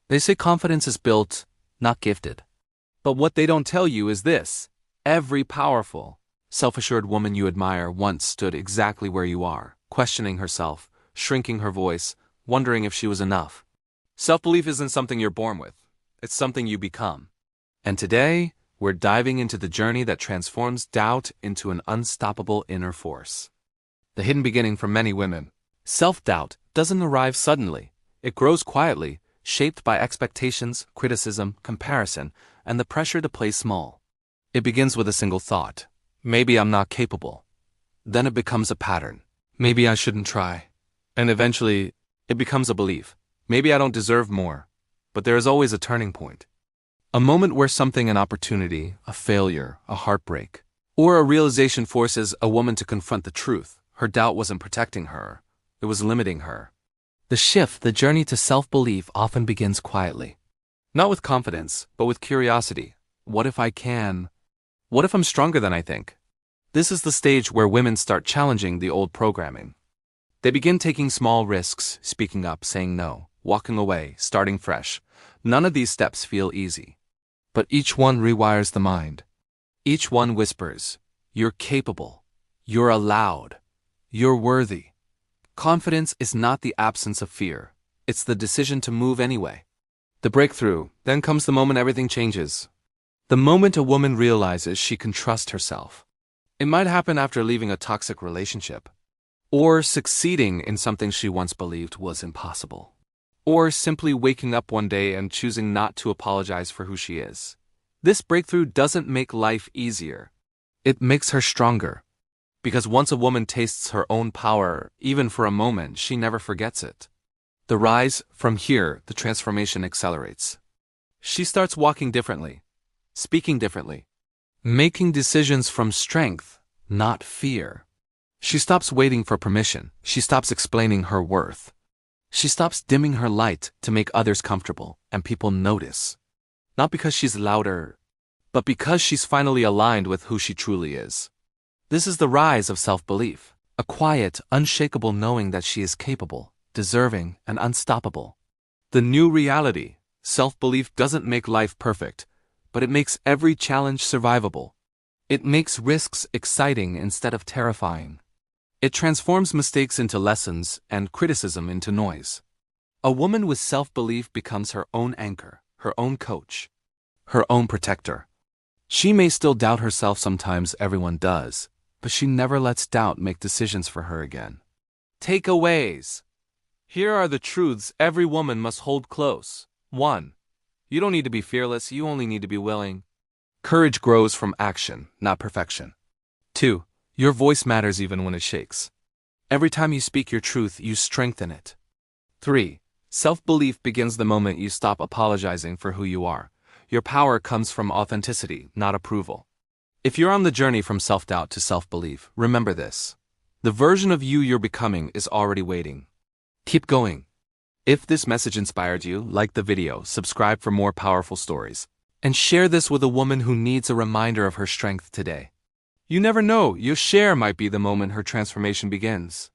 They say confidence is built, not gifted. But what they don't tell you is this: every powerful, self-assured woman you admire once stood exactly where you are, questioning herself, shrinking her voice, wondering if she was enough. Self-belief isn't something you're born with. It's something you become. And today, we're diving into the journey that transforms doubt into an unstoppable inner force. The hidden beginning for many women. Self-doubt doesn't arrive suddenly. It grows quietly, shaped by expectations, criticism, comparison, and the pressure to play small. It begins with a single thought: maybe I'm not capable. Then it becomes a pattern: maybe I shouldn't try. And eventually, it becomes a belief: maybe I don't deserve more. But there is always a turning point. A moment where something, an opportunity, a failure, a heartbreak, or a realization forces a woman to confront the truth. Her doubt wasn't protecting her. It was limiting her. The shift, the journey to self-belief, often begins quietly. Not with confidence, but with curiosity. What if I can? What if I'm stronger than I think? This is the stage where women start challenging the old programming. They begin taking small risks, speaking up, saying no, walking away, starting fresh. None of these steps feel easy. But each one rewires the mind. Each one whispers, you're capable, you're allowed, you're worthy. Confidence is not the absence of fear. It's the decision to move anyway. The breakthrough, then comes the moment everything changes. The moment a woman realizes she can trust herself. It might happen after leaving a toxic relationship, or succeeding in something she once believed was impossible, or simply waking up one day and choosing not to apologize for who she is. This breakthrough doesn't make life easier. It makes her stronger. Because once a woman tastes her own power, even for a moment, she never forgets it. The rise, from here, the transformation accelerates. She starts walking differently, speaking differently, making decisions from strength, not fear. She stops waiting for permission. She stops explaining her worth. She stops dimming her light to make others comfortable and people notice. Not because she's louder, but because she's finally aligned with who she truly is. This is the rise of self-belief, a quiet, unshakable knowing that she is capable, deserving, and unstoppable. The new reality: self-belief doesn't make life perfect, but it makes every challenge survivable. It makes risks exciting instead of terrifying. It transforms mistakes into lessons and criticism into noise. A woman with self-belief becomes her own anchor, her own coach, her own protector. She may still doubt herself sometimes, everyone does, but she never lets doubt make decisions for her again. Takeaways. Here are the truths every woman must hold close. 1. You don't need to be fearless, you only need to be willing. Courage grows from action, not perfection. 2. Your voice matters even when it shakes. Every time you speak your truth, you strengthen it. 3. Self-belief begins the moment you stop apologizing for who you are. Your power comes from authenticity, not approval. If you're on the journey from self-doubt to self-belief, remember this: the version of you you're becoming is already waiting. Keep going. If this message inspired you, like the video, subscribe for more powerful stories, and share this with a woman who needs a reminder of her strength today. You never know, your share might be the moment her transformation begins.